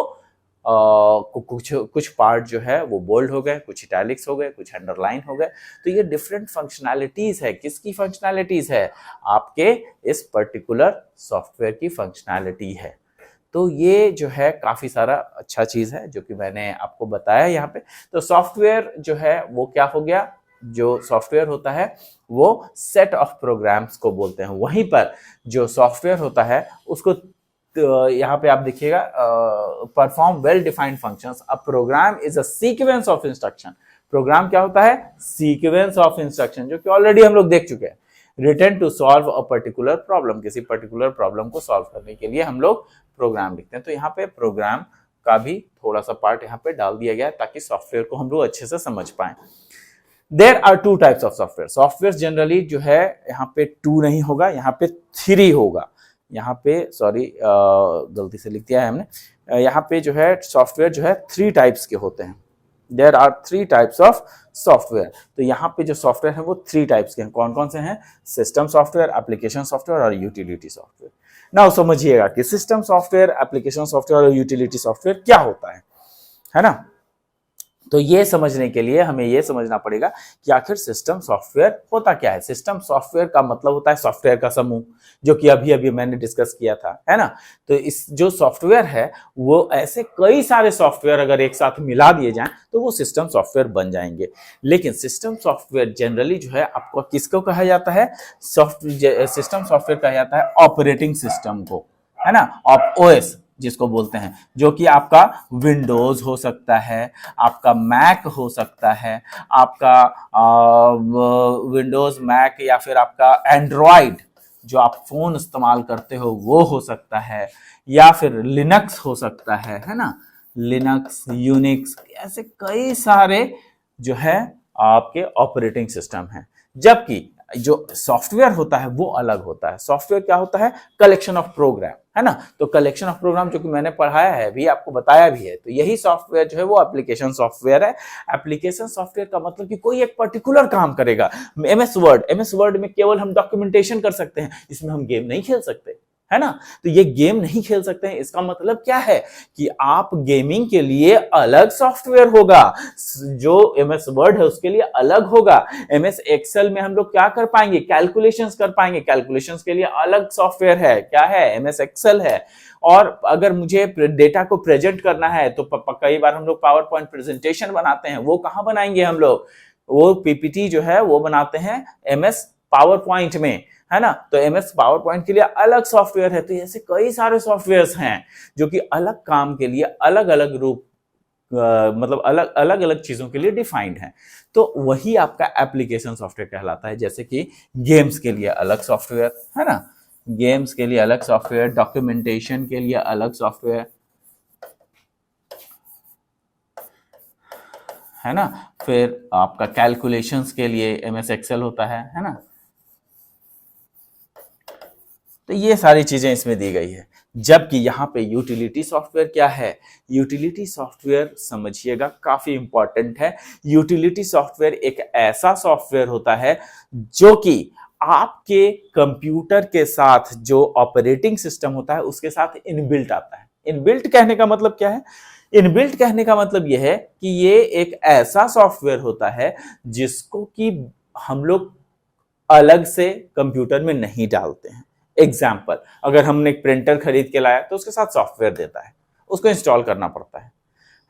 कुछ पार्ट जो है वो बोल्ड हो गए, कुछ इटैलिक्स हो गए, कुछ अंडरलाइन हो गए। तो ये डिफरेंट फंक्शनैलिटीज है। किसकी फंक्शनैलिटीज है, आपके इस पर्टिकुलर सॉफ्टवेयर की फंक्शनैलिटी है। तो ये जो है काफी सारा अच्छा चीज है जो कि मैंने आपको बताया यहाँ पे। तो सॉफ्टवेयर जो है वो क्या हो गया, जो सॉफ्टवेयर होता है वो सेट ऑफ प्रोग्राम्स को बोलते हैं। वहीं पर जो सॉफ्टवेयर होता है उसको यहाँ पे आप देखिएगा, perform well defined functions. A program is a sequence of instruction. Program क्या होता है, सीक्वेंस ऑफ इंस्ट्रक्शन, जो कि ऑलरेडी हम लोग देख चुके हैं। Written to solve a particular problem, किसी पर्टिकुलर प्रॉब्लम को सॉल्व करने के लिए हम लोग प्रोग्राम लिखते हैं। तो यहाँ पे प्रोग्राम का भी थोड़ा सा पार्ट यहाँ पे डाल दिया गया है ताकि सॉफ्टवेयर को हम लोग अच्छे से समझ पाए। There are two types of software. Software generally जो है यहाँ पे 2 नहीं होगा, यहाँ पे 3 होगा। यहाँ पे सॉरी गलती से लिख दिया है हमने। यहाँ पे जो है सॉफ्टवेयर जो है 3 टाइप्स के होते हैं। There are 3 types of software. तो यहाँ पे जो सॉफ्टवेयर है वो 3 टाइप्स के हैं। कौन कौन से हैं, सिस्टम सॉफ्टवेयर, एप्लीकेशन सॉफ्टवेयर और यूटिलिटी सॉफ्टवेयर। नाउ समझिएगा कि सिस्टम सॉफ्टवेयर, एप्लीकेशन सॉफ्टवेयर और यूटिलिटी सॉफ्टवेयर क्या होता है ना। तो ये समझने के लिए हमें ये समझना पड़ेगा कि आखिर सिस्टम सॉफ्टवेयर होता क्या है। सिस्टम सॉफ्टवेयर का मतलब होता है सॉफ्टवेयर का समूह, जो कि अभी अभी मैंने डिस्कस किया था, है ना। तो इस जो सॉफ्टवेयर है वो ऐसे कई सारे सॉफ्टवेयर अगर एक साथ मिला दिए जाएं तो वो सिस्टम सॉफ्टवेयर बन जाएंगे। लेकिन सिस्टम सॉफ्टवेयर जनरली जो है आपको किसको कहा जाता है, सिस्टम सॉफ्टवेयर कहा जाता है ऑपरेटिंग सिस्टम को, है ना, ओएस जिसको बोलते हैं, जो कि आपका विंडोज हो सकता है, आपका मैक हो सकता है, आपका विंडोज मैक, या फिर आपका एंड्रॉयड जो आप फोन इस्तेमाल करते हो वो हो सकता है, या फिर लिनक्स हो सकता है ना, लिनक्स, यूनिक्स, ऐसे कई सारे जो है आपके ऑपरेटिंग सिस्टम हैं। जबकि जो सॉफ्टवेयर होता है वो अलग होता है। सॉफ्टवेयर क्या होता है, कलेक्शन ऑफ प्रोग्राम, है ना। तो कलेक्शन ऑफ प्रोग्राम जो कि मैंने पढ़ाया है भी, आपको बताया भी है, तो यही सॉफ्टवेयर जो है वो एप्लीकेशन सॉफ्टवेयर है। एप्लीकेशन सॉफ्टवेयर का मतलब कि कोई एक पर्टिकुलर काम करेगा। एमएस वर्ड में केवल हम डॉक्यूमेंटेशन कर सकते हैं, इसमें हम गेम नहीं खेल सकते, है ना। तो ये गेम नहीं खेल सकते हैं, इसका मतलब क्या है कि आप गेमिंग के लिए अलग सॉफ्टवेयर होगा, जो एमएस वर्ड है उसके लिए अलग होगा। एमएस एक्सेल में हम लोग क्या कर पाएंगे, कैलकुलेशंस कर पाएंगे, कैलकुलेशंस के लिए अलग सॉफ्टवेयर है, क्या है, एमएस एक्सेल है। और अगर मुझे डेटा को प्रेजेंट करना है तो कई बार हम लोग पावर पॉइंट प्रेजेंटेशन बनाते हैं, वो कहां बनाएंगे हम लोग, वो पीपीटी जो है वो बनाते हैं एमएस पावर पॉइंट में, है ना। तो एमएस पावर पॉइंट के लिए अलग सॉफ्टवेयर है। तो ऐसे कई सारे सॉफ्टवेयर्स हैं जो कि अलग काम के लिए अलग अलग रूप मतलब अलग अलग अलग चीजों के लिए डिफाइंड है। तो वही आपका एप्लीकेशन सॉफ्टवेयर कहलाता है। जैसे कि गेम्स के लिए अलग सॉफ्टवेयर, है ना, गेम्स के लिए अलग सॉफ्टवेयर, डॉक्यूमेंटेशन के लिए अलग सॉफ्टवेयर, है ना। फिर आपका कैलकुलेशंस के लिए एमएस एक्सेल होता है ना। तो ये सारी चीजें इसमें दी गई है। जबकि यहाँ पे यूटिलिटी सॉफ्टवेयर क्या है, यूटिलिटी सॉफ्टवेयर समझिएगा काफी इंपॉर्टेंट है। यूटिलिटी सॉफ्टवेयर एक ऐसा सॉफ्टवेयर होता है जो कि आपके कंप्यूटर के साथ जो ऑपरेटिंग सिस्टम होता है उसके साथ इनबिल्ट आता है। इनबिल्ट कहने का मतलब क्या है, इनबिल्ट कहने का मतलब यह है कि ये एक ऐसा सॉफ्टवेयर होता है जिसको कि हम लोग अलग से कंप्यूटर में नहीं डालते हैं। एग्जाम्पल, अगर हमने एक प्रिंटर खरीद के लाया तो उसके साथ सॉफ्टवेयर देता है, उसको इंस्टॉल करना पड़ता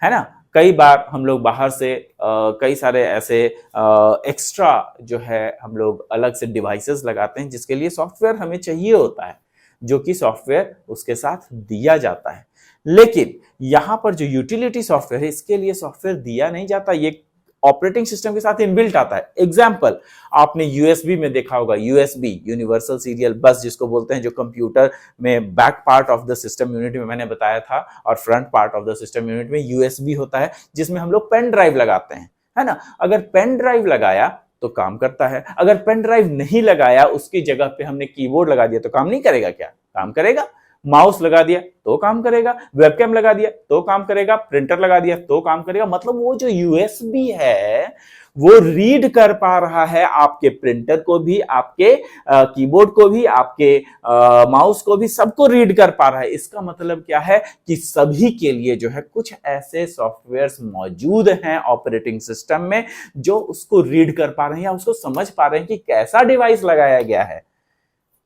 है ना। कई बार हम लोग बाहर से कई सारे ऐसे एक्स्ट्रा जो है हम लोग अलग से डिवाइसेस लगाते हैं जिसके लिए सॉफ्टवेयर हमें चाहिए होता है, जो कि सॉफ्टवेयर उसके साथ दिया जाता है। लेकिन यहां पर जो यूटिलिटी सॉफ्टवेयर है इसके लिए सॉफ्टवेयर दिया नहीं जाता, ये ऑपरेटिंग सिस्टम के साथ इनबिल्ट आता है। एग्जाम्पल, आपने यूएसबी में देखा होगा, यूएसबी यूनिवर्सल सीरियल बस जिसको बोलते हैं, जो कंप्यूटर में back part of the system unit में मैंने बताया था, और front part of the system unit में यूएसबी होता है जिसमें हम लोग पेन ड्राइव लगाते हैं, है ना। अगर पेन ड्राइव लगाया तो काम करता है, अगर पेन ड्राइव नहीं लगाया उसकी जगह पे हमने कीबोर्ड लगा दिया तो काम नहीं करेगा क्या, काम करेगा। माउस लगा दिया तो काम करेगा, वेबकैम लगा दिया तो काम करेगा, प्रिंटर लगा दिया तो काम करेगा। मतलब वो जो यूएसबी है वो रीड कर पा रहा है आपके प्रिंटर को भी, आपके कीबोर्ड को भी, आपके माउस को भी, सबको रीड कर पा रहा है। इसका मतलब क्या है कि सभी के लिए जो है कुछ ऐसे सॉफ्टवेयर्स मौजूद हैं ऑपरेटिंग सिस्टम में जो उसको रीड कर पा रहे हैं या उसको समझ पा रहे हैं कि कैसा डिवाइस लगाया गया है।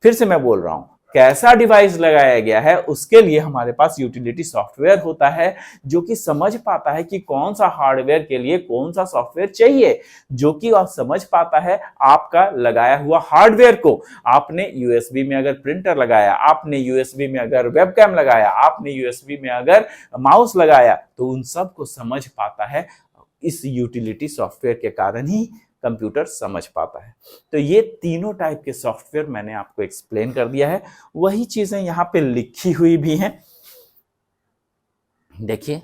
फिर से मैं बोल रहा हूं, कैसा डिवाइस लगाया गया है, उसके लिए हमारे पास यूटिलिटी सॉफ्टवेयर होता है जो कि समझ पाता है कि कौन सा हार्डवेयर के लिए कौन सा सॉफ्टवेयर चाहिए, जो कि समझ पाता है आपका लगाया हुआ हार्डवेयर को। आपने यूएसबी में अगर प्रिंटर लगाया, आपने यूएसबी में अगर वेबकैम लगाया, आपने यूएसबी में अगर माउस लगाया, तो उन सब को समझ पाता है। इस यूटिलिटी सॉफ्टवेयर के कारण ही कंप्यूटर समझ पाता है। तो ये तीनों टाइप के सॉफ्टवेयर मैंने आपको एक्सप्लेन कर दिया है, वही चीजें यहां पे लिखी हुई भी हैं। देखिए,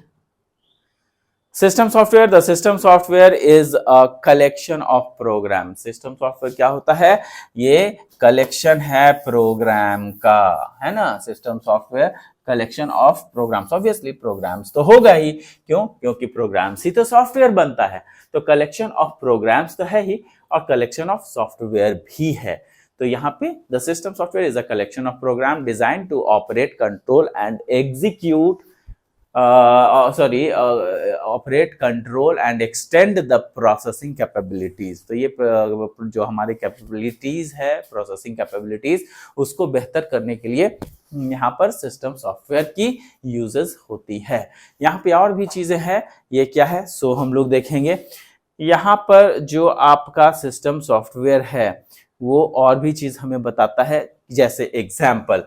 system software, the system software is a collection of program. System software क्या होता है, ये कलेक्शन है प्रोग्राम का, है ना। System software collection of programs, obviously programs तो होगा ही, क्यों, क्योंकि प्रोग्राम्स ही तो सॉफ्टवेयर बनता है। तो कलेक्शन ऑफ प्रोग्राम्स तो है ही, और कलेक्शन ऑफ सॉफ्टवेयर भी है। तो यहाँ पे the system software is a collection of program design to operate, control and execute operate, control and extend the processing capabilities. तो ये जो हमारे कैपेबिलिटीज है, प्रोसेसिंग कैपेबिलिटीज, उसको बेहतर करने के लिए यहाँ पर सिस्टम सॉफ्टवेयर की यूजेस होती है। यहाँ पे और भी चीजें हैं, ये क्या है सो हम लोग देखेंगे। यहाँ पर जो आपका सिस्टम सॉफ्टवेयर है वो और भी चीज हमें बताता है, जैसे example,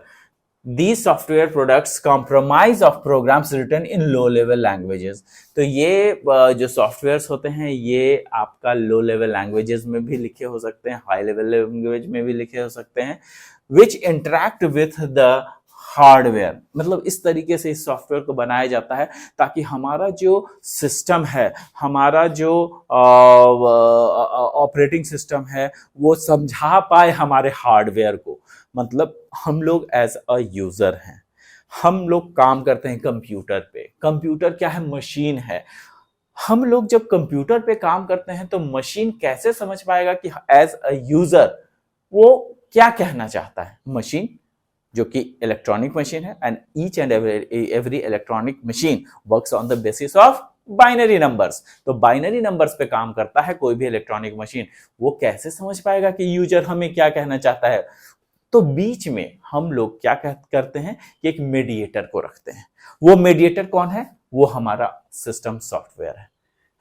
These software products compromise of programs written in low level languages। तो ये जो सॉफ्टवेयर्स होते हैं ये आपका लो लेवल लैंग्वेजेस में भी लिखे हो सकते हैं, हाई लेवल लैंग्वेज में भी लिखे हो सकते हैं, which interact with the hardware. मतलब इस तरीके से इस सॉफ्टवेयर को बनाया जाता है ताकि हमारा जो सिस्टम है, हमारा जो ऑपरेटिंग सिस्टम है वो समझा पाए हमारे हार्डवेयर को। मतलब हम लोग एज अ यूजर हैं, हम लोग काम करते हैं कंप्यूटर पे। कंप्यूटर क्या है? मशीन है। हम लोग जब कंप्यूटर पे काम करते हैं तो मशीन कैसे समझ पाएगा कि एज अ यूजर वो क्या कहना चाहता है? मशीन जो कि इलेक्ट्रॉनिक मशीन है, and each and every electronic machine works on the basis of binary numbers. तो बाइनरी नंबर्स पे काम करता है कोई भी इलेक्ट्रॉनिक मशीन। वो कैसे समझ पाएगा कि यूजर हमें क्या कहना चाहता है? तो बीच में हम लोग क्या करते हैं कि एक मीडिएटर को रखते हैं। वो मीडिएटर कौन है? वो हमारा सिस्टम सॉफ्टवेयर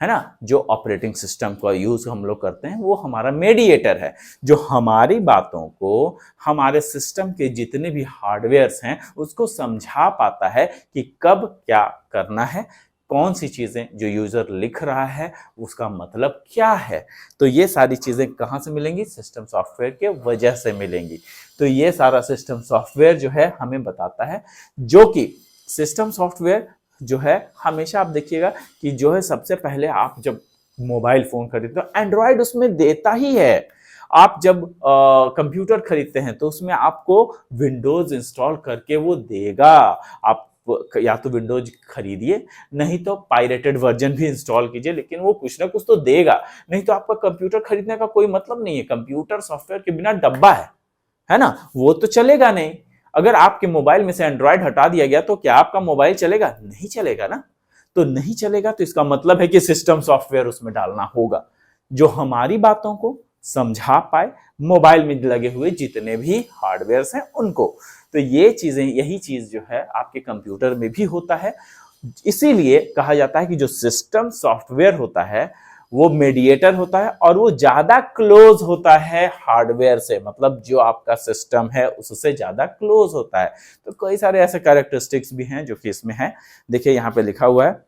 है ना। जो ऑपरेटिंग सिस्टम का यूज हम लोग करते हैं वो हमारा मीडिएटर है, जो हमारी बातों को हमारे सिस्टम के जितने भी हार्डवेयर्स हैं उसको समझा पाता है कि कब क्या करना है, कौन सी चीजें जो यूजर लिख रहा है उसका मतलब क्या है। तो ये सारी चीजें कहां से मिलेंगी? सिस्टम सॉफ्टवेयर के वजह से मिलेंगी। तो ये सारा सिस्टम सॉफ्टवेयर जो है हमें बताता है, जो कि सिस्टम सॉफ्टवेयर जो है हमेशा आप देखिएगा कि जो है सबसे पहले आप जब मोबाइल फोन खरीदते हो एंड्रॉयड उसमें देता ही है। आप जब कंप्यूटर खरीदते हैं तो उसमें आपको विंडोज इंस्टॉल करके वो देगा। आप या तो विंडोज खरीदिए, नहीं तो पायरेटेड वर्जन भी इंस्टॉल कीजिए, लेकिन वो कुछ ना कुछ तो देगा। नहीं तो आपका कंप्यूटर खरीदने का कोई मतलब नहीं है। कंप्यूटर सॉफ्टवेयर के बिना डब्बा है ना, वो तो चलेगा नहीं। अगर आपके मोबाइल में से एंड्रॉयड हटा दिया गया तो क्या आपका मोबाइल चलेगा? नहीं चलेगा ना। तो नहीं चलेगा तो इसका मतलब है कि सिस्टम सॉफ्टवेयर उसमें डालना होगा जो हमारी बातों को समझा पाए, मोबाइल में लगे हुए जितने भी हार्डवेयर्स हैं उनको। तो ये चीजें, यही चीज जो है आपके कंप्यूटर में भी होता है। इसीलिए कहा जाता है कि जो सिस्टम सॉफ्टवेयर होता है वो मीडिएटर होता है और वो ज्यादा क्लोज होता है हार्डवेयर से। मतलब जो आपका सिस्टम है उससे ज्यादा क्लोज होता है। तो कई सारे ऐसे कैरेक्टरिस्टिक्स भी हैं जो कि इसमें है। देखिए यहाँ पे लिखा हुआ है,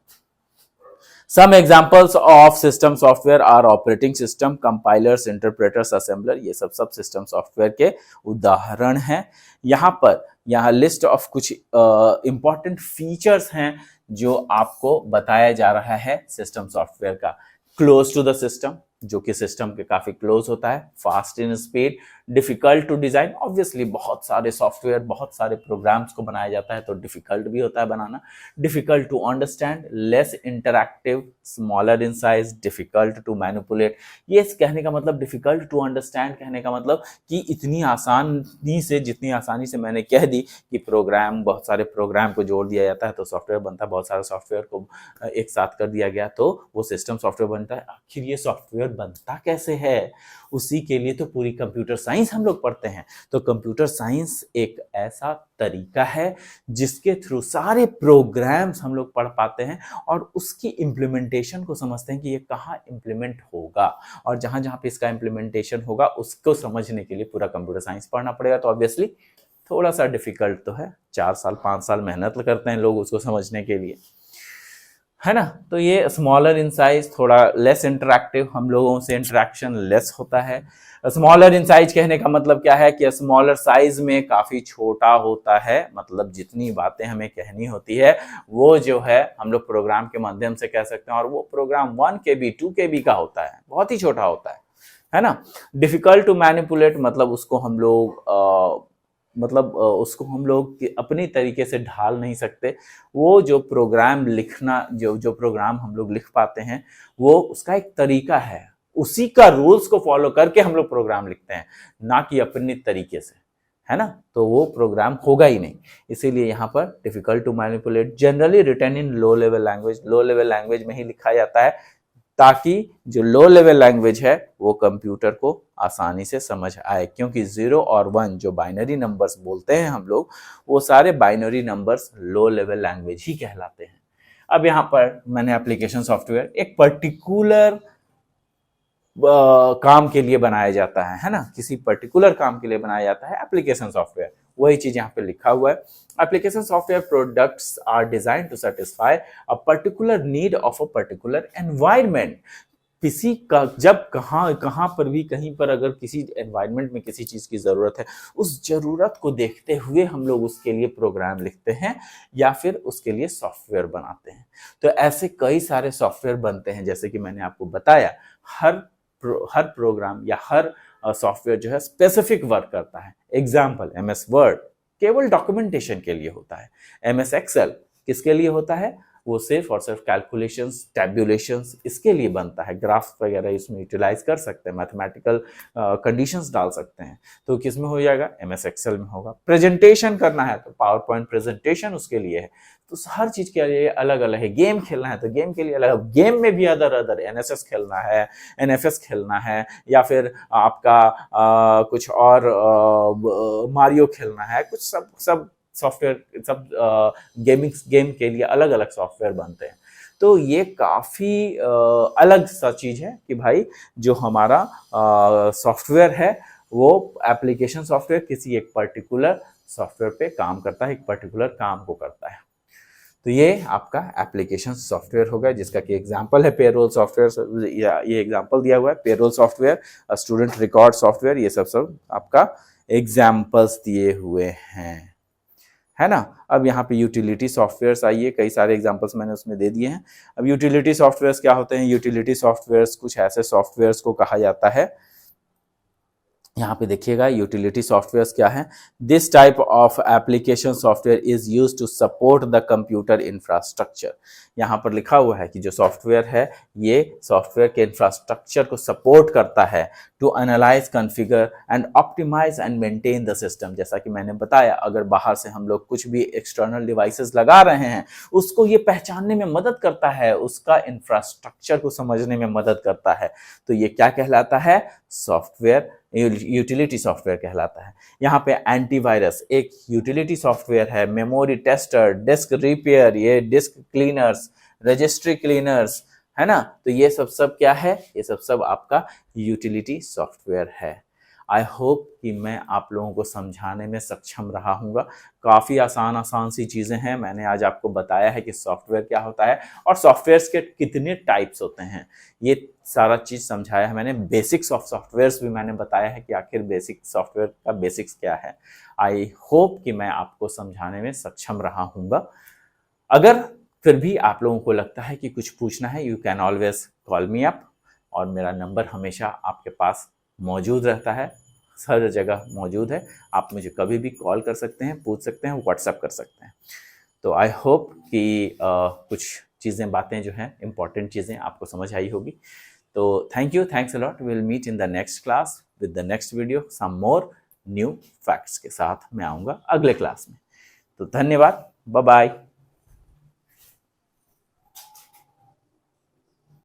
Some examples of system software are operating system, compilers, interpreters, assembler। ये सब सिस्टम सॉफ्टवेयर के उदाहरण हैं। यहाँ लिस्ट ऑफ कुछ इंपॉर्टेंट फीचर्स हैं जो आपको बताया जा रहा है सिस्टम सॉफ्टवेयर का। क्लोज टू द सिस्टम, जो कि सिस्टम के काफी क्लोज होता है। Fast in speed, difficult to design. Obviously बहुत सारे सॉफ्टवेयर, बहुत सारे प्रोग्राम्स को बनाया जाता है तो डिफिकल्ट भी होता है बनाना। Difficult to understand, less interactive, smaller in size, difficult to manipulate. ये कहने का मतलब, डिफिकल्ट टू अंडरस्टैंड कहने का मतलब कि इतनी आसानी से, जितनी आसानी से मैंने कह दी कि प्रोग्राम, बहुत सारे प्रोग्राम को जोड़ दिया जाता है तो सॉफ्टवेयर बनता है, बहुत सारे सॉफ्टवेयर को एक साथ कर दिया गया तो वो सिस्टम सॉफ्टवेयर बनता है। आखिर ये सॉफ्टवेयर बनता कैसे है? उसी के लिए तो पूरी कंप्यूटर साइंस हम लोग पढ़ते हैं। तो कंप्यूटर साइंस एक ऐसा तरीका है जिसके थ्रू सारे प्रोग्राम्स हम लोग पढ़ पाते हैं और उसकी इंप्लीमेंटेशन को समझते हैं कि ये कहाँ इंप्लीमेंट होगा, और जहां जहां पे इसका इंप्लीमेंटेशन होगा उसको समझने के लिए पूरा कंप्यूटर साइंस पढ़ना पड़ेगा। तो ऑब्वियसली थोड़ा सा डिफिकल्ट तो है, 4 साल 5 साल मेहनत करते हैं लोग उसको समझने के लिए, है ना। तो ये स्मॉलर इन साइज, थोड़ा लेस इंटरैक्टिव, हम लोगों से इंटरैक्शन लेस होता है। स्मॉलर इन साइज कहने का मतलब क्या है कि स्मॉलर साइज में काफी छोटा होता है। मतलब जितनी बातें हमें कहनी होती है वो जो है हम लोग प्रोग्राम के माध्यम से कह सकते हैं, और वो प्रोग्राम 1 KB 2 KB का होता है, बहुत ही छोटा होता है ना। डिफिकल्ट टू मैनिपुलेट मतलब उसको हम लोग उसको हम लोग अपनी तरीके से ढाल नहीं सकते। वो जो प्रोग्राम लिखना, जो प्रोग्राम हम लोग लिख पाते हैं वो उसका एक तरीका है, उसी का रूल्स को फॉलो करके हम लोग प्रोग्राम लिखते हैं, ना कि अपनी तरीके से, है ना, तो वो प्रोग्राम होगा ही नहीं। इसीलिए यहाँ पर difficult to manipulate, generally written in low level language, low level language में ही लिखा जाता है ताकि जो लो लेवल लैंग्वेज है वो कंप्यूटर को आसानी से समझ आए, क्योंकि 0 और 1 जो बाइनरी नंबर्स बोलते हैं हम लोग, वो सारे binary numbers low level language ही कहलाते हैं। अब यहाँ पर मैंने एप्लीकेशन सॉफ्टवेयर एक पर्टिकुलर काम के लिए बनाया जाता है ना, किसी पर्टिकुलर काम के लिए बनाया जाता है एप्लीकेशन सॉफ्टवेयर, वही चीज यहाँ पे लिखा हुआ है। Application software products are design to satisfy a particular need of a particular environment. किसी का जब कहाँ पर भी कहीं पर अगर किसी एनवायरनमेंट में किसी चीज की जरूरत है, उस जरूरत को देखते हुए हम लोग उसके लिए प्रोग्राम लिखते हैं या फिर उसके लिए सॉफ्टवेयर बनाते हैं। तो ऐसे कई सारे सॉफ्टवेयर बनते हैं, जैसे कि मैंने आपको बताया हर प्रोग्राम या हर सॉफ्टवेयर जो है स्पेसिफिक वर्क करता है। एग्जाम्पल, MS वर्ड केवल डॉक्यूमेंटेशन के लिए होता है। MS एक्सेल किसके लिए होता है? वो सिर्फ और सिर्फ कैलकुलेशंस, टैब्यूलेशंस इसके लिए बनता है। ग्राफ्स वगैरह इसमें यूटिलाइज कर सकते हैं, मैथमेटिकल कंडीशंस डाल सकते हैं, तो किस में हो जाएगा? MS एक्सेल में होगा। प्रेजेंटेशन करना है तो पावर पॉइंट प्रेजेंटेशन उसके लिए है। तो हर चीज के लिए अलग अलग है। गेम खेलना है तो गेम के लिए अलग, गेम में भी अदर NSS खेलना है, NFS खेलना है, या फिर आपका कुछ और मारियो खेलना है, कुछ सब सॉफ्टवेयर, सब गेम के लिए अलग अलग सॉफ्टवेयर बनते हैं। तो ये काफी अलग सा चीज है कि भाई जो हमारा सॉफ्टवेयर है वो एप्लीकेशन सॉफ्टवेयर किसी एक पर्टिकुलर सॉफ्टवेयर पे काम करता है, एक पर्टिकुलर काम को करता है। तो ये आपका एप्लीकेशन सॉफ्टवेयर होगा, जिसका कि एग्जांपल है पेरोल सॉफ्टवेयर, ये एग्जांपल दिया हुआ है payroll software, student record software, ये सब आपका एग्जांपल्स दिए हुए हैं, है ना। अब यहाँ पे यूटिलिटी सॉफ्टवेयर्स आइए, कई सारे एग्जांपल्स मैंने उसमें दे दिए हैं। अब यूटिलिटी सॉफ्टवेयर्स क्या होते हैं? यूटिलिटी सॉफ्टवेयर्स कुछ ऐसे सॉफ्टवेयर्स को कहा जाता है, यहाँ पे देखिएगा यूटिलिटी सॉफ्टवेयर्स क्या है। This type of application software is used to support the computer infrastructure. यहाँ पर लिखा हुआ है कि जो सॉफ्टवेयर है ये सॉफ्टवेयर के इंफ्रास्ट्रक्चर को सपोर्ट करता है, to analyse, configure and optimise and maintain the system. जैसा कि मैंने बताया, अगर बाहर से हम लोग कुछ भी एक्सटर्नल डिवाइसेस लगा रहे हैं, उसको ये पहचानने में मदद करता है, उसका इंफ्रास्ट्रक्चर को समझने में मदद करता है। तो ये क्या कहलाता है? सॉफ्टवेयर, यूटिलिटी सॉफ्टवेयर कहलाता है। यहाँ पे एंटीवायरस एक यूटिलिटी सॉफ्टवेयर है, मेमोरी टेस्टर, डिस्क रिपेयर, ये डिस्क क्लीनर्स, रजिस्ट्री क्लीनर्स, है ना। तो ये सब क्या है? ये सब आपका यूटिलिटी सॉफ्टवेयर है। आई होप कि मैं आप लोगों को समझाने में सक्षम रहा हूँगा। काफ़ी आसान सी चीज़ें हैं। मैंने आज आपको बताया है कि सॉफ्टवेयर क्या होता है और सॉफ्टवेयर्स के कितने टाइप्स होते हैं, ये सारा चीज़ समझाया है मैंने। बेसिक्स ऑफ सॉफ्टवेयर्स भी मैंने बताया है कि आखिर बेसिक सॉफ्टवेयर का बेसिक्स क्या है। आई होप कि मैं आपको समझाने में सक्षम रहा हूँगा। अगर फिर भी आप लोगों को लगता है कि कुछ पूछना है, you can always call me up, और मेरा नंबर हमेशा आपके पास मौजूद रहता है, हर जगह मौजूद है। आप मुझे कभी भी कॉल कर सकते हैं, पूछ सकते हैं, व्हाट्सएप कर सकते हैं। तो आई होप कि कुछ चीज़ें, बातें जो हैं, इंपॉर्टेंट चीज़ें आपको समझ आई होगी। तो thank you, thanks a lot. Will meet in the next class with the next video, some more new facts के साथ मैं आऊँगा अगले क्लास में। तो धन्यवाद, बाय बाय।